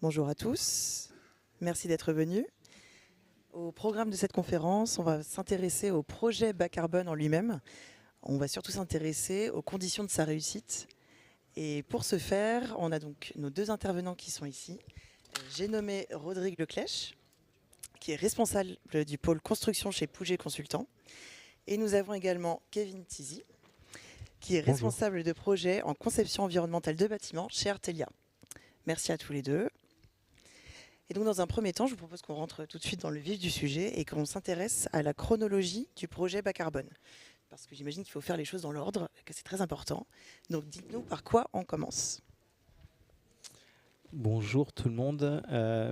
Bonjour à tous, merci d'être venus. Au programme de cette conférence, on va s'intéresser au projet bas carbone en lui-même. On va surtout s'intéresser aux conditions de sa réussite. Et pour ce faire, on a donc nos deux intervenants qui sont ici. J'ai nommé Rodrigue Leclèche, qui est responsable du pôle construction chez Pouget Consultants. Et nous avons également Kevin Tizy, qui est responsable de projet en conception environnementale de bâtiments chez Artelia. Merci à tous les deux. Et donc dans un premier temps, je vous propose qu'on rentre tout de suite dans le vif du sujet et qu'on s'intéresse à la chronologie du projet bas carbone. Parce que j'imagine qu'il faut faire les choses dans l'ordre, que c'est très important. Donc dites-nous par quoi on commence. Bonjour tout le monde,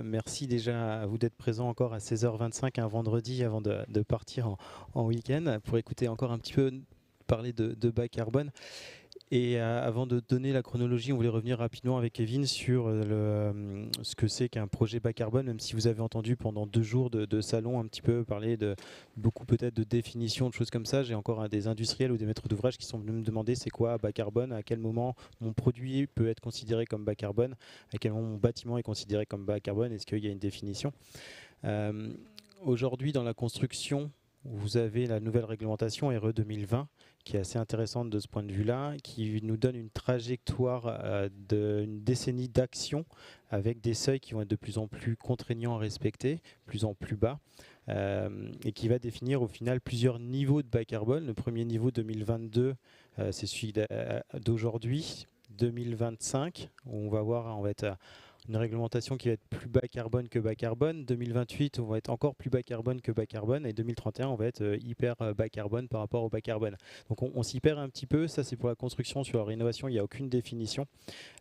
merci déjà à vous d'être présents encore à 16h25 un vendredi avant de partir en week-end pour écouter encore un petit peu parler de bas carbone. Et avant de donner la chronologie, on voulait revenir rapidement avec Kevin sur ce que c'est qu'un projet bas carbone, même si vous avez entendu pendant 2 jours de salon un petit peu parler de beaucoup peut-être de définitions, de choses comme ça. J'ai encore des industriels ou des maîtres d'ouvrage qui sont venus me demander c'est quoi bas carbone, à quel moment mon produit peut être considéré comme bas carbone, à quel moment mon bâtiment est considéré comme bas carbone, est-ce qu'il y a une définition. Aujourd'hui dans la construction, vous avez la nouvelle réglementation RE 2020 qui est assez intéressante de ce point de vue-là, qui nous donne une trajectoire d'une décennie d'action avec des seuils qui vont être de plus en plus contraignants à respecter, de plus en plus bas, et qui va définir au final plusieurs niveaux de bas carbone. Le premier niveau 2022, c'est celui d'aujourd'hui, 2025, où on va être une réglementation qui va être plus bas carbone que bas carbone. 2028, on va être encore plus bas carbone que bas carbone. Et 2031, on va être hyper bas carbone par rapport au bas carbone. Donc on s'y perd un petit peu. Ça, c'est pour la construction. Sur la rénovation, il n'y a aucune définition.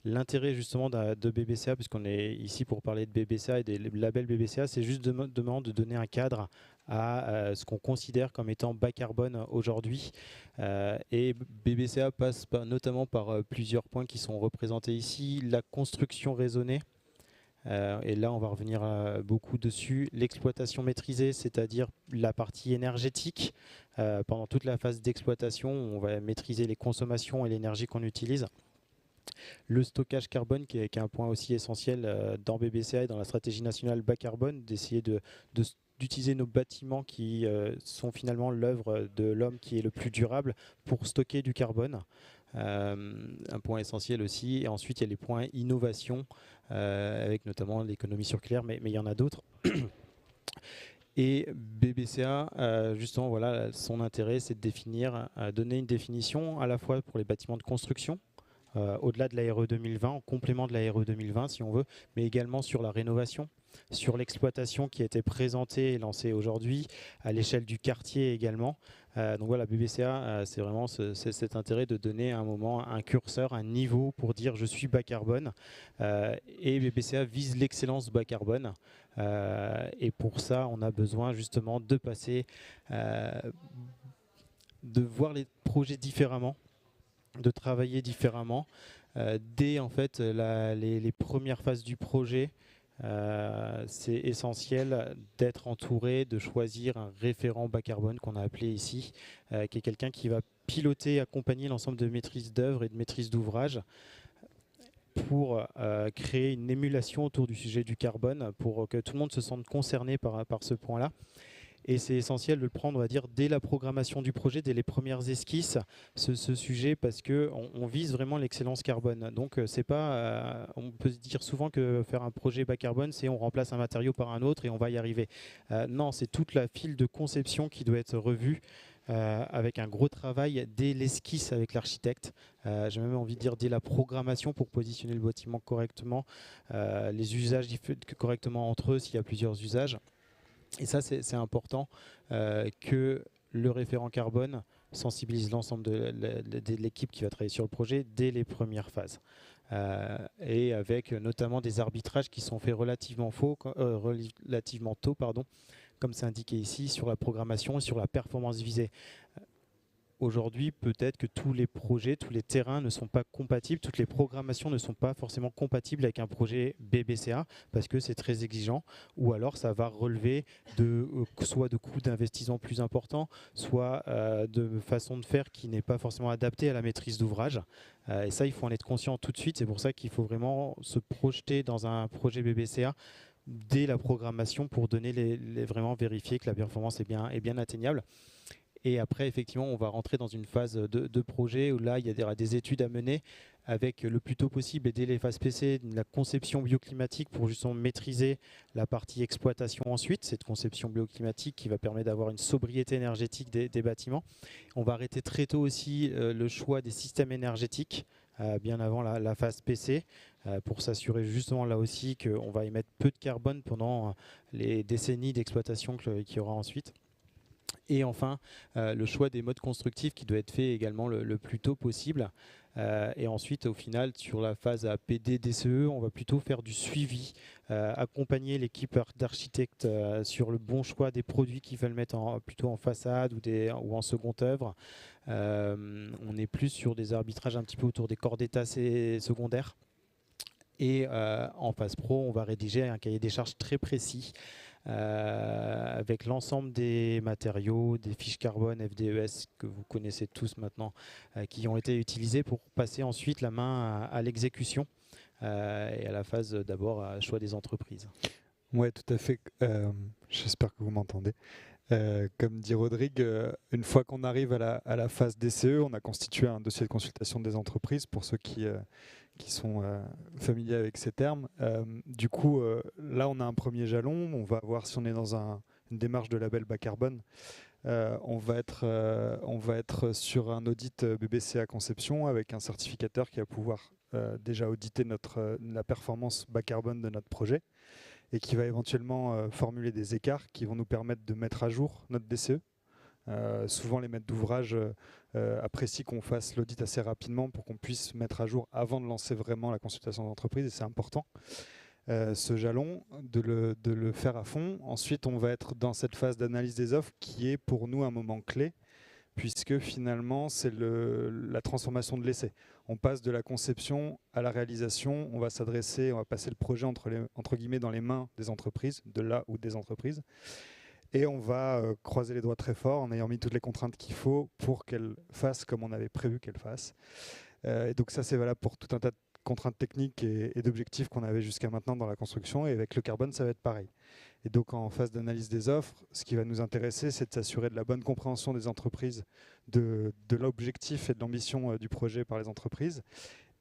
L'intérêt justement de BBCA, puisqu'on est ici pour parler de BBCA et des labels BBCA, c'est juste de donner un cadre à ce qu'on considère comme étant bas carbone aujourd'hui. Et BBCA passe notamment par plusieurs points qui sont représentés ici. La construction raisonnée. Et là, on va revenir beaucoup dessus. L'exploitation maîtrisée, c'est-à-dire la partie énergétique. Pendant toute la phase d'exploitation, on va maîtriser les consommations et l'énergie qu'on utilise. Le stockage carbone, qui est un point aussi essentiel dans BBCA et dans la stratégie nationale bas carbone, d'essayer d'utiliser nos bâtiments qui sont finalement l'œuvre de l'homme qui est le plus durable pour stocker du carbone. Un point essentiel aussi. Et ensuite, il y a les points innovation, avec notamment l'économie circulaire, mais il y en a d'autres. Et BBCA, justement, voilà, son intérêt, c'est de définir, donner une définition à la fois pour les bâtiments de construction, au-delà de la RE 2020, en complément de la RE 2020 si on veut, mais également sur la rénovation, sur l'exploitation qui a été présentée et lancée aujourd'hui, à l'échelle du quartier également. Donc voilà, BBCA, c'est vraiment cet intérêt de donner à un moment un curseur, un niveau pour dire je suis bas carbone. Et BBCA vise l'excellence bas carbone. Et pour ça, on a besoin justement de passer, de voir les projets différemment, de travailler différemment. Dès en fait les premières phases du projet, c'est essentiel d'être entouré, de choisir un référent bas carbone qu'on a appelé ici, qui est quelqu'un qui va piloter, accompagner l'ensemble de maîtrise d'œuvre et de maîtrise d'ouvrage pour créer une émulation autour du sujet du carbone, pour que tout le monde se sente concerné par ce point-là. Et c'est essentiel de le prendre, on va dire, dès la programmation du projet, dès les premières esquisses, ce sujet, parce qu'on vise vraiment l'excellence carbone. Donc, c'est pas, on peut se dire souvent que faire un projet bas carbone, c'est on remplace un matériau par un autre et on va y arriver. Non, c'est toute la file de conception qui doit être revue. Avec un gros travail dès l'esquisse avec l'architecte. J'ai même envie de dire dès la programmation pour positionner le bâtiment correctement, les usages correctement entre eux s'il y a plusieurs usages. Et ça, c'est important que le référent carbone sensibilise l'ensemble de l'équipe qui va travailler sur le projet dès les premières phases. Et avec notamment des arbitrages qui sont faits relativement tôt, comme c'est indiqué ici, sur la programmation et sur la performance visée. aujourd'hui, peut-être que tous les projets, tous les terrains ne sont pas compatibles, toutes les programmations ne sont pas forcément compatibles avec un projet BBCA parce que c'est très exigeant, ou alors ça va relever soit de coûts d'investissement plus importants, soit de façon de faire qui n'est pas forcément adaptée à la maîtrise d'ouvrage. Et ça, il faut en être conscient tout de suite. C'est pour ça qu'il faut vraiment se projeter dans un projet BBCA dès la programmation pour donner vraiment vérifier que la performance est bien atteignable. Et après, effectivement, on va rentrer dans une phase de projet où là, il y aura des études à mener avec le plus tôt possible et dès les phases PC, la conception bioclimatique pour justement maîtriser la partie exploitation ensuite, cette conception bioclimatique qui va permettre d'avoir une sobriété énergétique des bâtiments. On va arrêter très tôt aussi le choix des systèmes énergétiques, bien avant la phase PC, pour s'assurer justement là aussi qu'on va émettre peu de carbone pendant les décennies d'exploitation qu'il y aura ensuite. Et enfin, le choix des modes constructifs qui doit être fait également le plus tôt possible. Et ensuite, au final, sur la phase APD, DCE, on va plutôt faire du suivi, accompagner l'équipe d'architectes sur le bon choix des produits qu'ils veulent mettre plutôt en façade ou en seconde œuvre. On est plus sur des arbitrages un petit peu autour des corps d'état secondaires. Et en phase pro, on va rédiger un cahier des charges très précis avec l'ensemble des matériaux, des fiches carbone FDES que vous connaissez tous maintenant, qui ont été utilisés pour passer ensuite la main à l'exécution et à la phase d'abord à choix des entreprises. Oui, tout à fait. J'espère que vous m'entendez. Comme dit Rodrigue, une fois qu'on arrive à la phase DCE, on a constitué un dossier de consultation des entreprises pour ceux qui sont familiers avec ces termes. Du coup, là, on a un premier jalon. On va voir si on est dans une démarche de label bas carbone. On va être sur un audit BBCA conception avec un certificateur qui va pouvoir déjà auditer la performance bas carbone de notre projet et qui va éventuellement formuler des écarts qui vont nous permettre de mettre à jour notre DCE. Souvent, les maîtres d'ouvrage apprécient qu'on fasse l'audit assez rapidement pour qu'on puisse mettre à jour avant de lancer vraiment la consultation d'entreprise, et c'est important. Ce jalon, de le faire à fond. Ensuite, on va être dans cette phase d'analyse des offres qui est pour nous un moment clé, puisque finalement, c'est la transformation de l'essai. On passe de la conception à la réalisation, on va passer le projet entre guillemets dans les mains des entreprises, de là ou des entreprises. Et on va croiser les doigts très fort en ayant mis toutes les contraintes qu'il faut pour qu'elle fasse comme on avait prévu qu'elle fasse. Et donc ça, c'est valable pour tout un tas de contraintes techniques et d'objectifs qu'on avait jusqu'à maintenant dans la construction. Et avec le carbone, ça va être pareil. Et donc en phase d'analyse des offres, ce qui va nous intéresser, c'est de s'assurer de la bonne compréhension des entreprises, de l'objectif et de l'ambition du projet par les entreprises,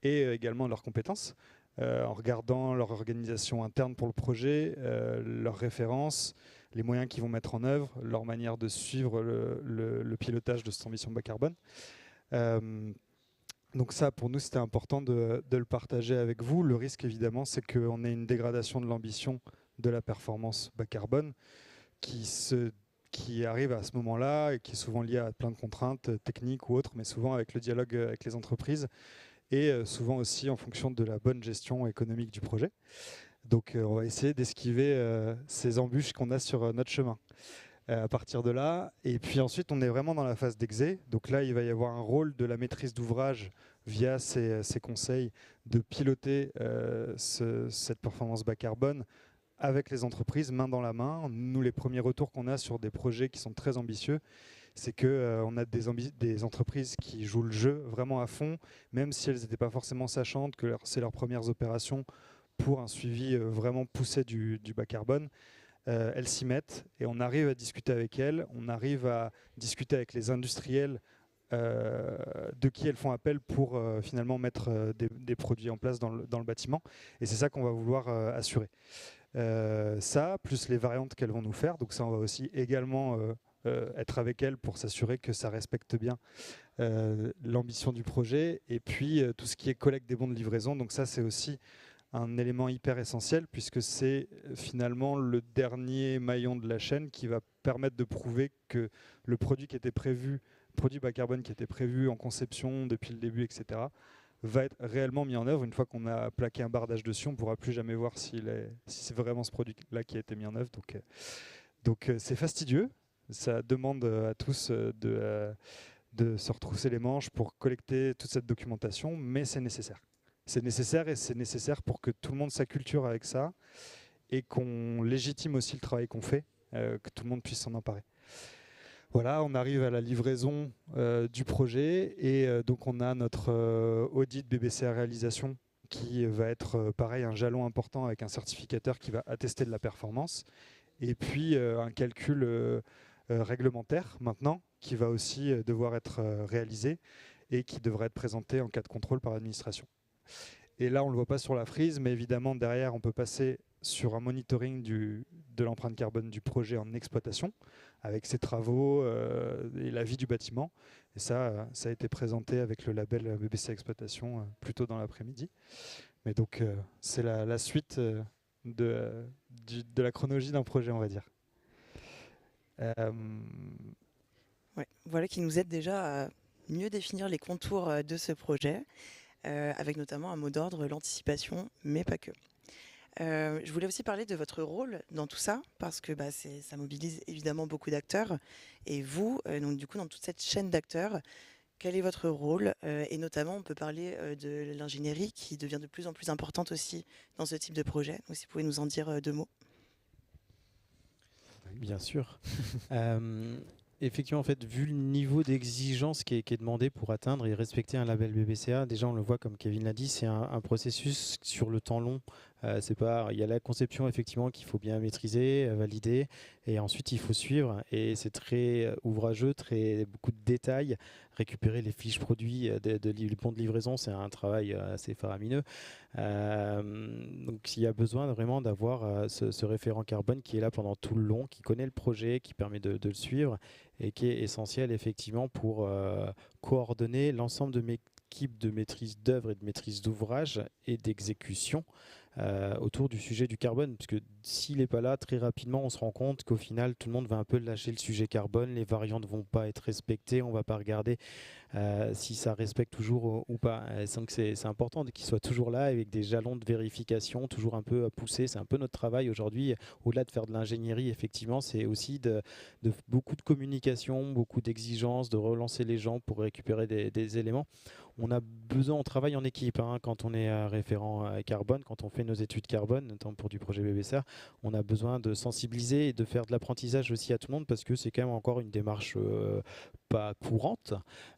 et également de leurs compétences, en regardant leur organisation interne pour le projet, leurs références, les moyens qu'ils vont mettre en œuvre, leur manière de suivre le pilotage de cette ambition bas carbone. Donc ça, pour nous, c'était important de le partager avec vous. Le risque, évidemment, c'est qu'on ait une dégradation de l'ambition de la performance bas carbone qui arrive à ce moment-là et qui est souvent liée à plein de contraintes techniques ou autres, mais souvent avec le dialogue avec les entreprises et souvent aussi en fonction de la bonne gestion économique du projet. Donc on va essayer d'esquiver ces embûches qu'on a sur notre chemin. À partir de là, et puis ensuite on est vraiment dans la phase d'exé. Donc là il va y avoir un rôle de la maîtrise d'ouvrage via ces conseils de piloter cette performance bas carbone avec les entreprises main dans la main. Nous, les premiers retours qu'on a sur des projets qui sont très ambitieux, c'est qu'on a des entreprises qui jouent le jeu vraiment à fond, même si elles n'étaient pas forcément sachantes que c'est leurs premières opérations pour un suivi vraiment poussé du bas carbone. Elles s'y mettent et on arrive à discuter avec elles, on arrive à discuter avec les industriels de qui elles font appel pour finalement mettre des produits en place dans le bâtiment. Et c'est ça qu'on va vouloir assurer. Ça, plus les variantes qu'elles vont nous faire. Donc ça, on va aussi également être avec elles pour s'assurer que ça respecte bien l'ambition du projet. Et puis, tout ce qui est collecte des bons de livraison. Donc ça, c'est aussi un élément hyper essentiel puisque c'est finalement le dernier maillon de la chaîne qui va permettre de prouver que le produit produit bas carbone qui était prévu en conception depuis le début, etc., va être réellement mis en œuvre. Une fois qu'on a plaqué un bardage dessus, on ne pourra plus jamais voir si c'est vraiment ce produit-là qui a été mis en œuvre. Donc c'est fastidieux. Ça demande à tous de de se retrousser les manches pour collecter toute cette documentation, mais c'est nécessaire. C'est nécessaire, et c'est nécessaire pour que tout le monde s'acculture avec ça et qu'on légitime aussi le travail qu'on fait, que tout le monde puisse s'en emparer. Voilà, on arrive à la livraison du projet, et donc on a notre audit BBCA réalisation qui va être pareil, un jalon important avec un certificateur qui va attester de la performance, et puis un calcul réglementaire maintenant qui va aussi devoir être réalisé et qui devrait être présenté en cas de contrôle par l'administration. Et là, on ne le voit pas sur la frise, mais évidemment, derrière, on peut passer sur un monitoring de l'empreinte carbone du projet en exploitation, avec ses travaux et la vie du bâtiment. Et ça a été présenté avec le label BBC Exploitation plus tôt dans l'après-midi. Mais donc, c'est la suite de la chronologie d'un projet, on va dire. Ouais, voilà qui nous aide déjà à mieux définir les contours de ce projet, avec notamment un mot d'ordre, l'anticipation, mais pas que. Je voulais aussi parler de votre rôle dans tout ça, parce que ça mobilise évidemment beaucoup d'acteurs. Et vous, donc du coup, dans toute cette chaîne d'acteurs, quel est votre rôle? Et notamment, on peut parler de l'ingénierie qui devient de plus en plus importante aussi dans ce type de projet. Donc si vous pouvez nous en dire deux mots. Bien sûr. Effectivement, en fait, vu le niveau d'exigence qui est demandé pour atteindre et respecter un label BBCA, déjà on le voit comme Kevin l'a dit, c'est un processus sur le temps long. Il y a la conception effectivement qu'il faut bien maîtriser, valider, et ensuite il faut suivre. Et c'est très ouvrageux, beaucoup de détails. Récupérer les fiches produits les bons de livraison, c'est un travail assez faramineux. Donc il y a besoin vraiment d'avoir ce référent carbone qui est là pendant tout le long, qui connaît le projet, qui permet de le suivre, et qui est essentiel effectivement pour coordonner l'ensemble de mes équipes de maîtrise d'œuvre et de maîtrise d'ouvrage et d'exécution autour du sujet du carbone, parce que s'il n'est pas là, très rapidement on se rend compte qu'au final tout le monde va un peu lâcher le sujet carbone, les variantes ne vont pas être respectées, on ne va pas regarder si ça respecte toujours ou pas. Donc c'est important qu'il soit toujours là avec des jalons de vérification toujours un peu à pousser. C'est un peu notre travail aujourd'hui, au-delà de faire de l'ingénierie, effectivement, c'est aussi de beaucoup de communication, beaucoup d'exigences, de relancer les gens pour récupérer des éléments. On travaille en équipe quand on est référent carbone, quand on fait nos études carbone, notamment pour du projet BBCA, on a besoin de sensibiliser et de faire de l'apprentissage aussi à tout le monde, parce que c'est quand même encore une démarche pas courante.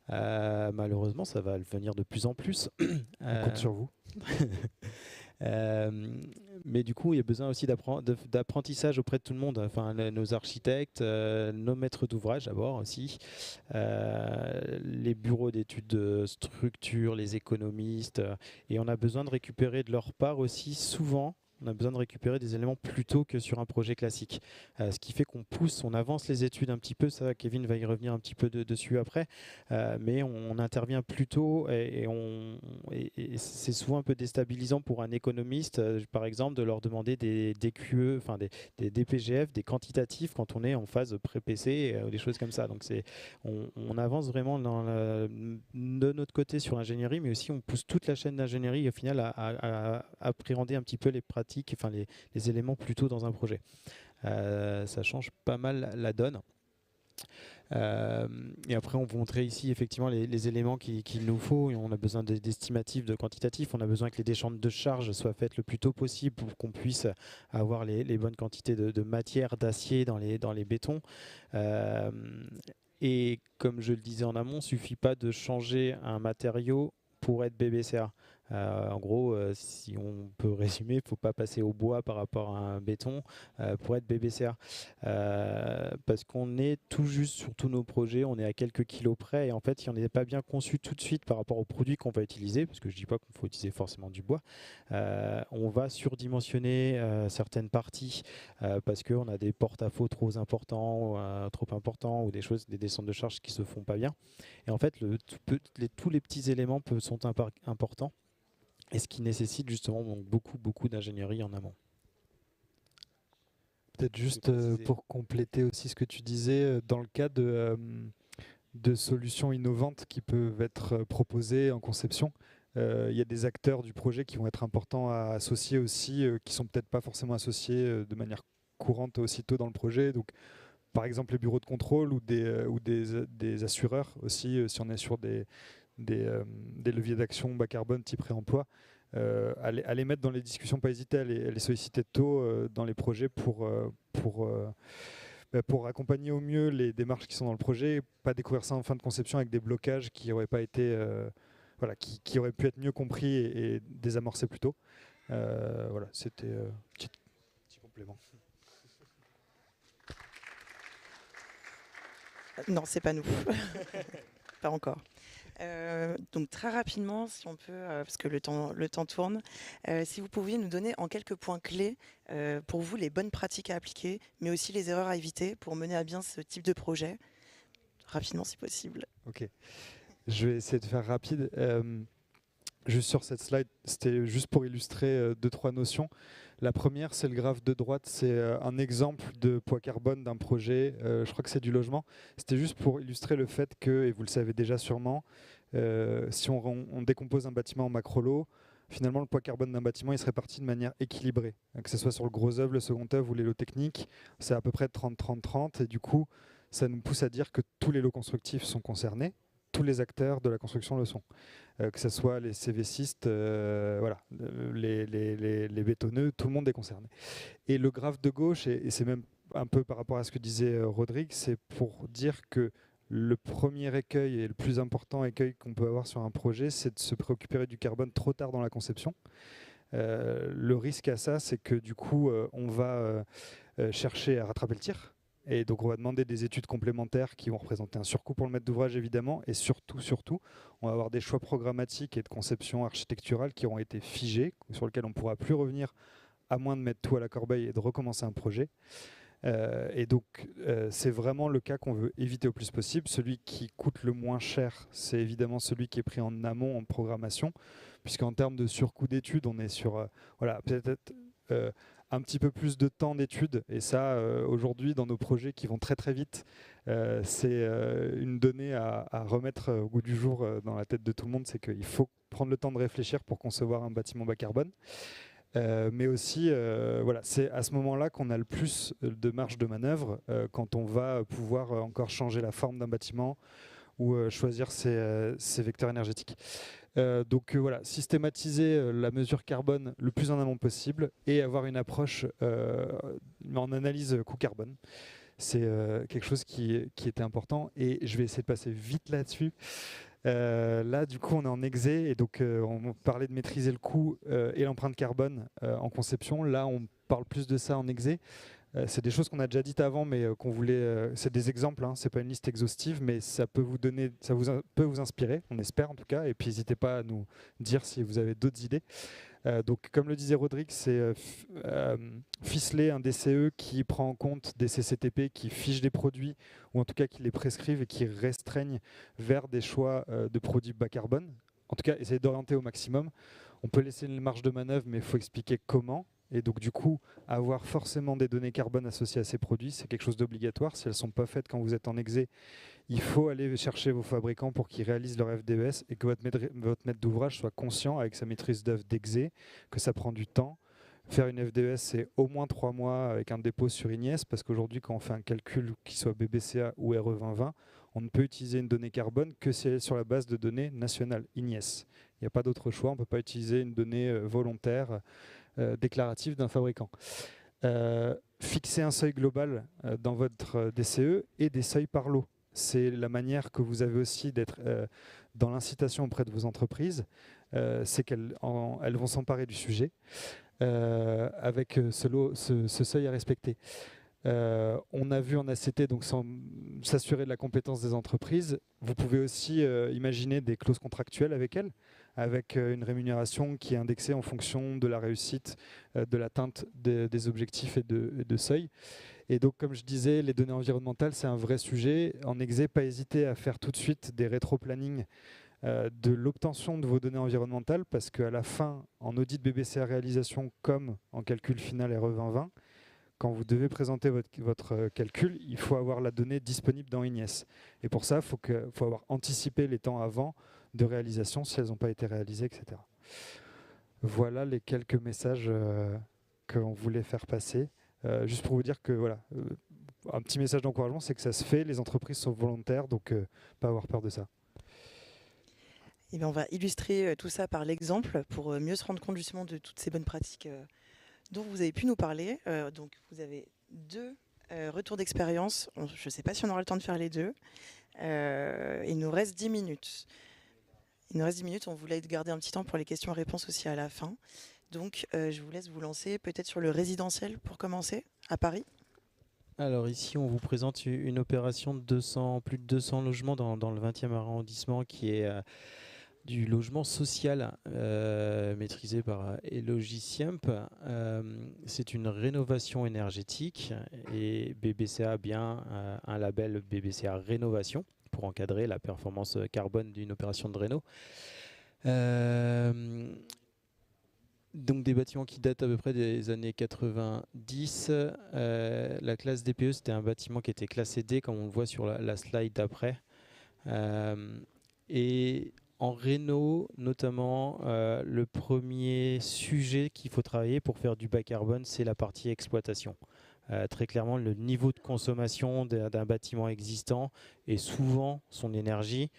Malheureusement, ça va le venir de plus en plus. On compte sur vous. Mais du coup, il y a besoin aussi d'apprentissage auprès de tout le monde. Enfin, nos architectes, nos maîtres d'ouvrage d'abord aussi, les bureaux d'études de structure, les économistes. Et on a besoin de récupérer de leur part aussi souvent. On a besoin de récupérer des éléments plus tôt que sur un projet classique. Ce qui fait qu'on on avance les études un petit peu. Ça, Kevin va y revenir un petit peu dessus après. Mais on intervient plus tôt et c'est souvent un peu déstabilisant pour un économiste, par exemple, de leur demander des DQE, enfin des DPGF, des quantitatifs quand on est en phase pré-PC, des choses comme ça. Donc on avance vraiment de notre côté sur l'ingénierie, mais aussi on pousse toute la chaîne d'ingénierie au final à appréhender un petit peu les pratiques, enfin les éléments plus tôt dans un projet. Ça change pas mal la donne. Et après on va montrer ici effectivement les éléments qu'il nous faut. Et on a besoin d'estimatifs, de quantitatifs, on a besoin que les déchantes de charge soient faites le plus tôt possible pour qu'on puisse avoir les bonnes quantités de matière, d'acier dans les bétons. Et comme je le disais en amont, il ne suffit pas de changer un matériau pour être BBCA. En gros, si on peut résumer, il ne faut pas passer au bois par rapport à un béton pour être BBCA. Parce qu'on est tout juste sur tous nos projets, on est à quelques kilos près, et en fait, si on n'est pas bien conçu tout de suite par rapport aux produits qu'on va utiliser, parce que je ne dis pas qu'il faut utiliser forcément du bois, on va surdimensionner certaines parties parce qu'on a des porte-à-faux trop importants ou des descentes de charge qui ne se font pas bien. Et en fait, tous les petits éléments sont importants. Et ce qui nécessite justement donc, beaucoup d'ingénierie en amont. Peut-être juste pour compléter aussi ce que tu disais, dans le cas de solutions innovantes qui peuvent être proposées en conception, il y a des acteurs du projet qui vont être importants à associer aussi, qui ne sont peut-être pas forcément associés de manière courante aussitôt dans le projet. Donc par exemple les bureaux de contrôle ou des assureurs aussi, si on est sur des leviers d'action bas carbone type réemploi, à les mettre dans les discussions, pas hésiter à les solliciter tôt dans les projets pour accompagner au mieux les démarches qui sont dans le projet, pas découvrir ça en fin de conception avec des blocages qui n'auraient pas été, qui auraient pu être mieux compris et désamorcés plus tôt. Voilà, c'était un petit complément. Non, c'est pas nous. Pas encore. Donc très rapidement, si on peut, parce que le temps tourne, si vous pouviez nous donner en quelques points clés pour vous les bonnes pratiques à appliquer, mais aussi les erreurs à éviter pour mener à bien ce type de projet, rapidement si possible. Ok, je vais essayer de faire rapide. Juste sur cette slide, c'était juste pour illustrer 2-3 notions. La première, c'est le graphe de droite, c'est un exemple de poids carbone d'un projet, je crois que c'est du logement. C'était juste pour illustrer le fait que, et vous le savez déjà sûrement, si on décompose un bâtiment en macro-lots, finalement le poids carbone d'un bâtiment il se répartit de manière équilibrée. Que ce soit sur le gros œuvre, le second œuvre ou les lots techniques, c'est à peu près 30-30-30 et du coup ça nous pousse à dire que tous les lots constructifs sont concernés, tous les acteurs de la construction le sont. Que ce soit les CVCistes, voilà, les bétonneux, tout le monde est concerné. Et le graphe de gauche, et c'est même un peu par rapport à ce que disait Rodrigue, c'est pour dire que le premier écueil et le plus important écueil qu'on peut avoir sur un projet, c'est de se préoccuper du carbone trop tard dans la conception. Le risque à ça, c'est que du coup, on va chercher à rattraper le tir. Et donc, on va demander des études complémentaires qui vont représenter un surcoût pour le maître d'ouvrage, évidemment. Et surtout, on va avoir des choix programmatiques et de conception architecturale qui auront été figés, sur lesquels on ne pourra plus revenir à moins de mettre tout à la corbeille et de recommencer un projet. Et donc, c'est vraiment le cas qu'on veut éviter au plus possible. Celui qui coûte le moins cher, c'est évidemment celui qui est pris en amont, en programmation, puisqu'en termes de surcoût d'études, on est sur voilà, peut-être un petit peu plus de temps d'études. Et ça, aujourd'hui, dans nos projets qui vont très très vite, c'est une donnée à remettre au goût du jour dans la tête de tout le monde, c'est qu'il faut prendre le temps de réfléchir pour concevoir un bâtiment bas carbone. Mais aussi, voilà, c'est à ce moment-là qu'on a le plus de marge de manœuvre quand on va pouvoir encore changer la forme d'un bâtiment ou choisir ses vecteurs énergétiques. Donc voilà, systématiser la mesure carbone le plus en amont possible et avoir une approche en analyse coût carbone. C'est quelque chose qui était important et je vais essayer de passer vite là-dessus. Là, du coup, on est en exé et donc on parlait de maîtriser le coût et l'empreinte carbone en conception. Là, on parle plus de ça en exé. C'est des choses qu'on a déjà dites avant, mais qu'on voulait. C'est des exemples, hein, c'est pas une liste exhaustive, mais ça peut vous donner, peut vous inspirer, on espère en tout cas. Et puis n'hésitez pas à nous dire si vous avez d'autres idées. Donc, comme le disait Rodrigue, c'est ficeler un DCE qui prend en compte des CCTP, qui fichent des produits, ou en tout cas qui les prescrivent et qui restreignent vers des choix de produits bas carbone. En tout cas, essayer d'orienter au maximum. On peut laisser une marge de manœuvre, mais il faut expliquer comment. Et donc, du coup, avoir forcément des données carbone associées à ces produits, c'est quelque chose d'obligatoire. Si elles ne sont pas faites quand vous êtes en exé, il faut aller chercher vos fabricants pour qu'ils réalisent leur FDES et que votre maître d'ouvrage soit conscient avec sa maîtrise d'œuvre d'exé, que ça prend du temps. Faire une FDES, c'est au moins 3 mois avec un dépôt sur INIES, parce qu'aujourd'hui, quand on fait un calcul qui soit BBCA ou RE 2020, on ne peut utiliser une donnée carbone que si elle est sur la base de données nationales, INIES. Il n'y a pas d'autre choix, on ne peut pas utiliser une donnée volontaire, déclarative d'un fabricant. Fixer un seuil global dans votre DCE et des seuils par lot. C'est la manière que vous avez aussi d'être dans l'incitation auprès de vos entreprises, c'est qu'elles vont s'emparer du sujet avec ce seuil à respecter. On a vu en ACT, donc sans s'assurer de la compétence des entreprises, vous pouvez aussi imaginer des clauses contractuelles avec elles, avec une rémunération qui est indexée en fonction de la réussite, de l'atteinte des objectifs et de seuils. Et donc, comme je disais, les données environnementales, c'est un vrai sujet. En exé, pas hésiter à faire tout de suite des rétro-planning de l'obtention de vos données environnementales, parce qu'à la fin, en audit BBCA réalisation comme en calcul final RE 2020, quand vous devez présenter votre calcul, il faut avoir la donnée disponible dans INIES. Et pour ça, il faut avoir anticipé les temps avant de réalisation, si elles n'ont pas été réalisées, etc. Voilà les quelques messages qu'on voulait faire passer. Juste pour vous dire que voilà, un petit message d'encouragement, c'est que ça se fait, les entreprises sont volontaires, donc pas avoir peur de ça. Eh bien, on va illustrer tout ça par l'exemple pour mieux se rendre compte justement de toutes ces bonnes pratiques dont vous avez pu nous parler. Donc, vous avez 2 retours d'expérience. Je ne sais pas si on aura le temps de faire les 2. Il nous reste 10 minutes. On voulait garder un petit temps pour les questions-réponses aussi à la fin. Donc, je vous laisse vous lancer peut-être sur le résidentiel pour commencer, à Paris. Alors ici, on vous présente une opération de plus de 200 logements dans le 20e arrondissement qui est du logement social maîtrisé par Elogiciemp. C'est une rénovation énergétique et BBCA a bien un label BBCA Rénovation pour encadrer la performance carbone d'une opération de réno. Donc des bâtiments qui datent à peu près des années 90. La classe DPE, c'était un bâtiment qui était classé D, comme on le voit sur la slide d'après. Et en réno, notamment, le premier sujet qu'il faut travailler pour faire du bas carbone, c'est la partie exploitation. Très clairement, le niveau de consommation d'un bâtiment existant et souvent son énergie,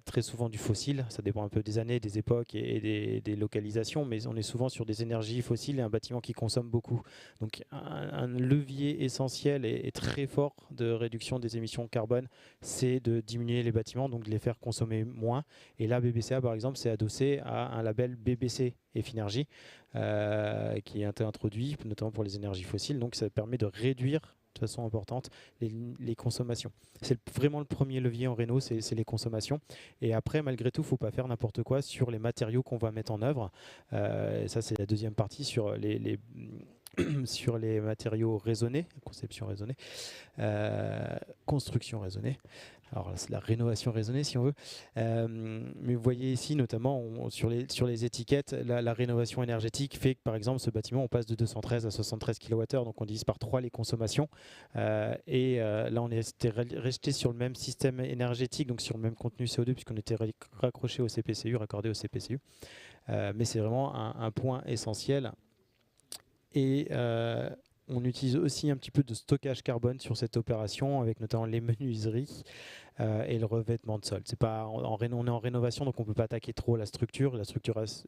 très souvent du fossile. Ça dépend un peu des années, des époques et des localisations, mais on est souvent sur des énergies fossiles et un bâtiment qui consomme beaucoup. Donc un levier essentiel et très fort de réduction des émissions carbone, c'est de diminuer les bâtiments, donc de les faire consommer moins. Et là, BBCA, par exemple, c'est adossé à un label BBC Effinergie, qui est introduit notamment pour les énergies fossiles. Donc ça permet de réduire de façon importante les consommations. C'est vraiment le premier levier en réno, c'est les consommations. Et après, malgré tout, il ne faut pas faire n'importe quoi sur les matériaux qu'on va mettre en œuvre. Ça, c'est la deuxième partie sur sur les matériaux raisonnés, conception raisonnée, construction raisonnée. Alors c'est la rénovation raisonnée si on veut. Mais vous voyez ici notamment sur les étiquettes, la rénovation énergétique fait que par exemple ce bâtiment on passe de 213 à 73 kWh, donc on divise par 3 les consommations. Là on était resté sur le même système énergétique, donc sur le même contenu CO2 puisqu'on était raccroché au CPCU, raccordé au CPCU. Mais c'est vraiment un point essentiel. Et on utilise aussi un petit peu de stockage carbone sur cette opération avec notamment les menuiseries et le revêtement de sol. On est en rénovation, donc on ne peut pas attaquer trop la structure.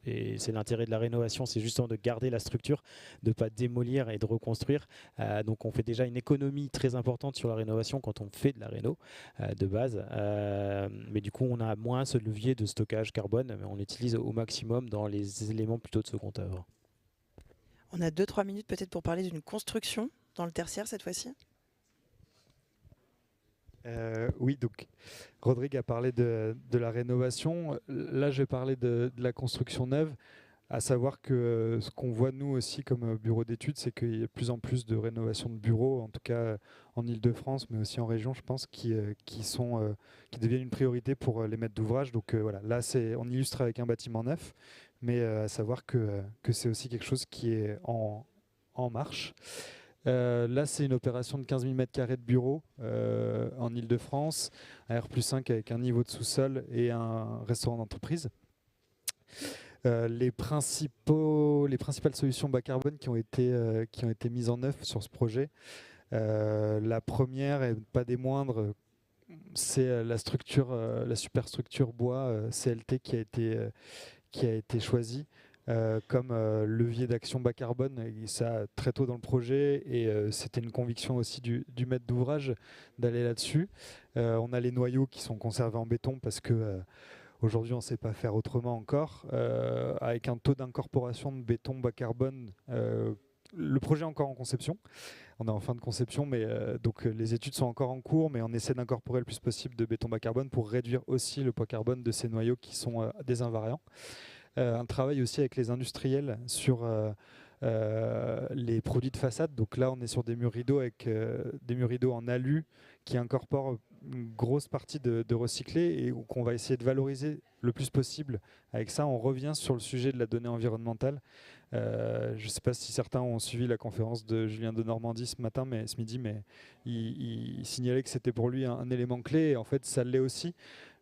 Et c'est l'intérêt de la rénovation, c'est justement de garder la structure, de ne pas démolir et de reconstruire. Donc on fait déjà une économie très importante sur la rénovation quand on fait de la réno de base. Mais du coup, on a moins ce levier de stockage carbone, mais on l'utilise au maximum dans les éléments plutôt de seconde œuvre. On a 2-3 minutes peut-être pour parler d'une construction dans le tertiaire cette fois-ci. Oui, donc Rodrigue a parlé de la rénovation. Là, je vais parler de la construction neuve, à savoir que ce qu'on voit nous aussi comme bureau d'études, c'est qu'il y a de plus en plus de rénovations de bureaux, en tout cas en Île-de-France, mais aussi en région, je pense, qui deviennent une priorité pour les maîtres d'ouvrage. Donc voilà, là, on illustre avec un bâtiment neuf, mais à savoir que c'est aussi quelque chose qui est en marche. Là, c'est une opération de 15 000 m² de bureaux en Île-de-France, un R+5 avec un niveau de sous-sol et un restaurant d'entreprise. Les principales solutions bas carbone qui ont été mises en œuvre sur ce projet, la première, et pas des moindres, c'est la superstructure bois CLT qui a été choisie comme levier d'action bas carbone, et ça très tôt dans le projet, et c'était une conviction aussi du maître d'ouvrage d'aller là-dessus. On a les noyaux qui sont conservés en béton parce que aujourd'hui on ne sait pas faire autrement encore, avec un taux d'incorporation de béton bas carbone. Le projet est encore en conception, on est en fin de conception, mais donc les études sont encore en cours, mais on essaie d'incorporer le plus possible de béton bas carbone pour réduire aussi le poids carbone de ces noyaux qui sont des invariants. Un travail aussi avec les industriels sur les produits de façade. Donc là, on est sur des murs rideaux avec des murs rideaux en alu qui incorporent une grosse partie de recyclé et qu'on va essayer de valoriser le plus possible. Avec ça, on revient sur le sujet de la donnée environnementale. Je ne sais pas si certains ont suivi la conférence de Julien de Normandie ce midi, mais il signalait que c'était pour lui un élément clé. Et en fait, ça l'est aussi.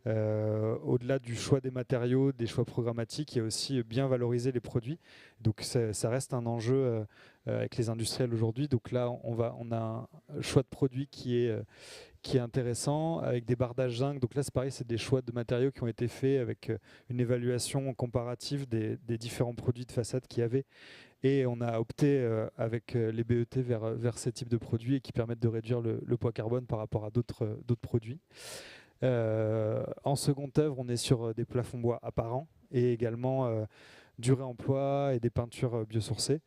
Au-delà du choix des matériaux, des choix programmatiques, il y a aussi bien valoriser les produits. Donc ça reste un enjeu avec les industriels aujourd'hui. Donc là, on a un choix de produit qui est intéressant, avec des barres d'âge zinc. Donc là, c'est pareil, c'est des choix de matériaux qui ont été faits avec une évaluation comparative des différents produits de façade qu'il y avait. Et on a opté avec les BET vers ces types de produits et qui permettent de réduire le poids carbone par rapport à d'autres produits. En seconde œuvre, on est sur des plafonds bois apparents et également du réemploi et des peintures biosourcées.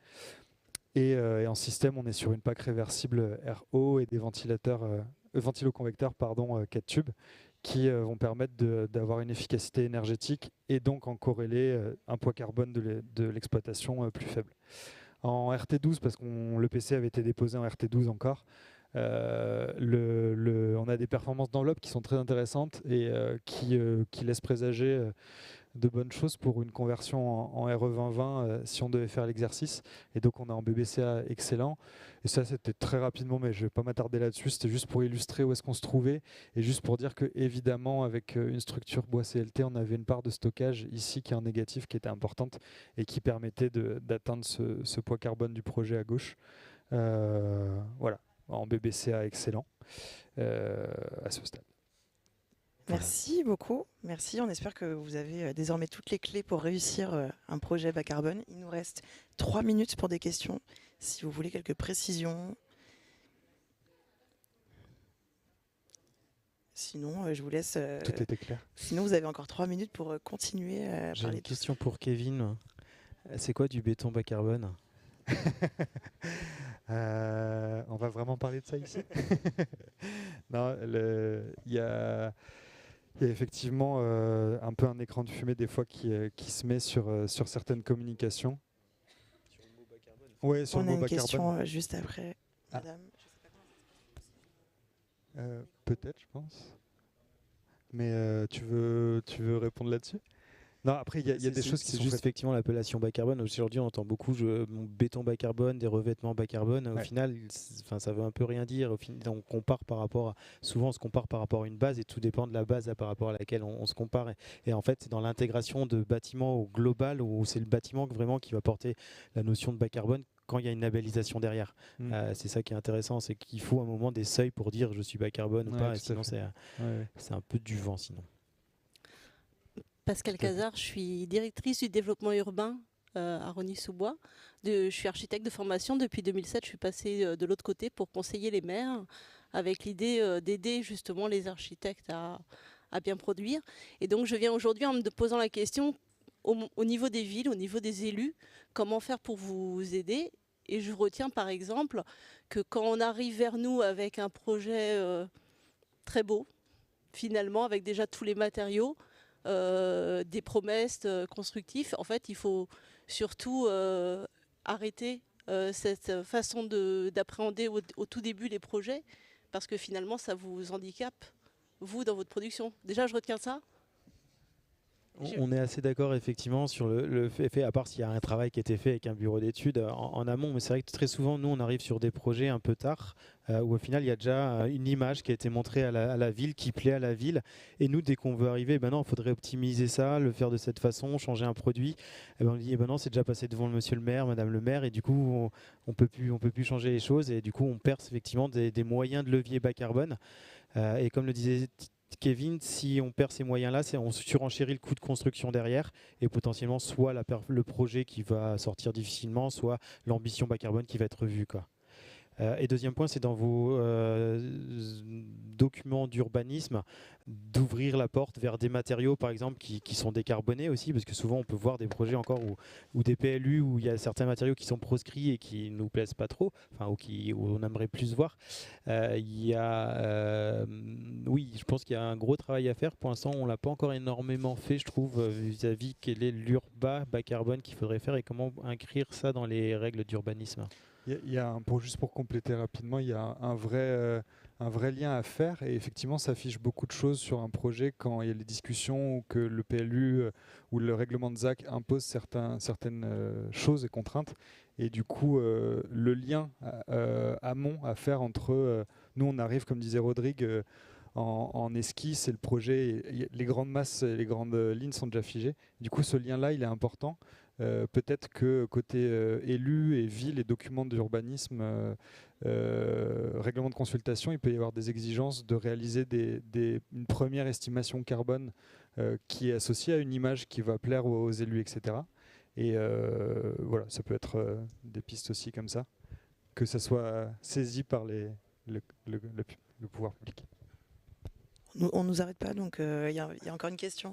Et en système, on est sur une PAC réversible RO et des ventiloconvecteurs 4 tubes qui vont permettre d'avoir une efficacité énergétique et donc en corrélé un poids carbone de l'exploitation plus faible. En RT12, parce que le PC avait été déposé en RT12 encore, on a des performances d'enveloppe qui sont très intéressantes et qui laissent présager de bonnes choses pour une conversion en RE 2020 si on devait faire l'exercice. Et donc on est en BBCA excellent. Et ça, c'était très rapidement, mais je ne vais pas m'attarder là-dessus. C'était juste pour illustrer où est-ce qu'on se trouvait et juste pour dire que évidemment, avec une structure bois CLT, on avait une part de stockage ici qui est en négatif, qui était importante et qui permettait d'atteindre ce poids carbone du projet à gauche. Voilà, en BBCA excellent à ce stade. Merci beaucoup. Merci. On espère que vous avez désormais toutes les clés pour réussir un projet bas carbone. Il nous reste 3 minutes pour des questions. Si vous voulez quelques précisions. Sinon, je vous laisse. Tout était clair. Sinon, vous avez encore 3 minutes pour continuer à J'ai parler. une question pour Kevin. C'est quoi du béton bas carbone? On va vraiment parler de ça ici. Non, il y a effectivement un peu un écran de fumée des fois qui se met sur certaines communications. Sur le mot bas carbone. Ouais, sur On le a mot une bas question carbone. juste après. Ah. Madame. Peut-être, je pense. Mais tu veux répondre là-dessus? Non, après, il y a des choses qui C'est sont juste faites. effectivement l'appellation bas carbone. Aujourd'hui, on entend beaucoup mon béton bas carbone, des revêtements bas carbone. Au Ouais. final, ça veut un peu rien dire. On compare souvent on se compare par rapport à une base et tout dépend de la base par rapport à laquelle on se compare. Et en fait, c'est dans l'intégration de bâtiments au global où c'est le bâtiment vraiment qui va porter la notion de bas carbone quand il y a une labellisation derrière. C'est ça qui est intéressant, c'est qu'il faut un moment des seuils pour dire je suis bas carbone ou Ouais, pas. tout à Et sinon, fait. c'est un peu du vent sinon. Pascal Cazard, je suis directrice du développement urbain à Rosny-sous-Bois. Je suis architecte de formation. Depuis 2007, je suis passée de l'autre côté pour conseiller les maires avec l'idée d'aider justement les architectes à bien produire. Et donc, je viens aujourd'hui en me posant la question au niveau des villes, au niveau des élus, comment faire pour vous aider. Et je retiens par exemple que quand on arrive vers nous avec un projet très beau, finalement, avec déjà tous les matériaux, des promesses constructives. En fait, il faut surtout arrêter cette façon d'appréhender au tout début les projets, parce que finalement, ça vous handicape, vous, dans votre production. Déjà, je retiens ça. On est assez d'accord effectivement sur le fait, à part s'il y a un travail qui a été fait avec un bureau d'études en amont, mais c'est vrai que très souvent nous on arrive sur des projets un peu tard où au final il y a déjà une image qui a été montrée à la ville, qui plaît à la ville, et nous dès qu'on veut arriver, ben non, il faudrait optimiser ça, le faire de cette façon, changer un produit, et ben on dit eh ben non, c'est déjà passé devant le monsieur le maire, madame le maire, et du coup on peut plus changer les choses, et du coup on perd effectivement des moyens de levier bas carbone, et comme le disait Kevin, si on perd ces moyens-là, on surenchérit le coût de construction derrière et potentiellement soit le projet qui va sortir difficilement, soit l'ambition bas carbone qui va être revue, quoi. Et deuxième point, c'est dans vos documents d'urbanisme d'ouvrir la porte vers des matériaux, par exemple, qui sont décarbonés aussi, parce que souvent on peut voir des projets encore ou des PLU où il y a certains matériaux qui sont proscrits et qui ne nous plaisent pas trop, enfin, où on aimerait plus voir. Oui, je pense qu'il y a un gros travail à faire. Pour l'instant, on ne l'a pas encore énormément fait, je trouve, vis-à-vis quel est l'urba bas carbone qu'il faudrait faire et comment inscrire ça dans les règles d'urbanisme. Juste pour compléter rapidement, il y a un vrai lien à faire et effectivement ça affiche beaucoup de choses sur un projet quand il y a les discussions ou que le PLU ou le règlement de ZAC impose certaines choses et contraintes, et du coup le lien amont à faire entre nous on arrive, comme disait Rodrigue, en esquisse et le projet, les grandes masses, les grandes lignes sont déjà figées. Du coup, ce lien-là, il est important. Peut-être que côté élus et villes et documents d'urbanisme, règlement de consultation, il peut y avoir des exigences de réaliser une première estimation carbone qui est associée à une image qui va plaire aux élus, etc. Et voilà, ça peut être des pistes aussi comme ça, que ça soit saisi par le pouvoir public. On ne nous arrête pas, donc il y a encore une question.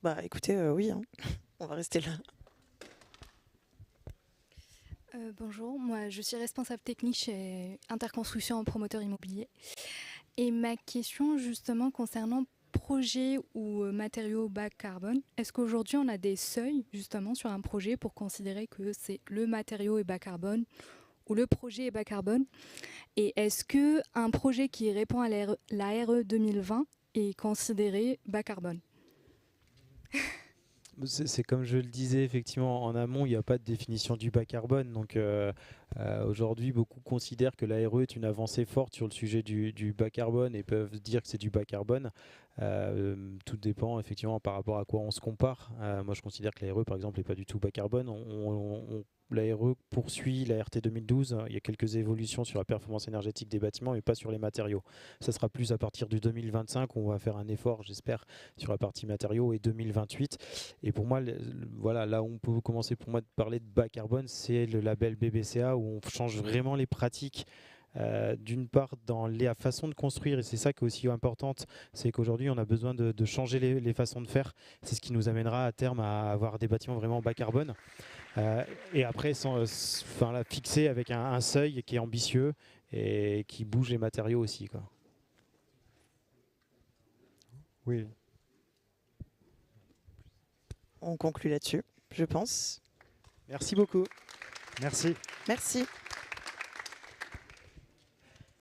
Bah écoutez, oui, hein. On va rester là. Bonjour, moi je suis responsable technique chez Interconstruction en promoteur immobilier. Et ma question justement concernant projet ou matériaux bas carbone, est-ce qu'aujourd'hui on a des seuils justement sur un projet pour considérer que c'est le matériau est bas carbone ou le projet est bas carbone? Et est-ce qu'un projet qui répond à la RE 2020 est considéré bas carbone? C'est comme je le disais, effectivement, en amont, il n'y a pas de définition du bas carbone. Donc aujourd'hui, beaucoup considèrent que la RE est une avancée forte sur le sujet du bas carbone et peuvent dire que c'est du bas carbone. Tout dépend effectivement par rapport à quoi on se compare. Moi, je considère que la RE, par exemple, n'est pas du tout bas carbone. La RE poursuit la RT 2012. Il y a quelques évolutions sur la performance énergétique des bâtiments, mais pas sur les matériaux. Ça sera plus à partir du 2025. On va faire un effort, j'espère, sur la partie matériaux et 2028. Et pour moi, voilà, là où on peut commencer pour moi de parler de bas carbone, c'est le label BBCA où on change vraiment les pratiques. D'une part dans la façon de construire, et c'est ça qui est aussi importante, c'est qu'aujourd'hui on a besoin de changer les façons de faire. C'est ce qui nous amènera à terme à avoir des bâtiments vraiment bas carbone. Et après, fixer avec un seuil qui est ambitieux et qui bouge les matériaux aussi, quoi. Oui. On conclut là-dessus, je pense. Merci beaucoup. Merci. Merci.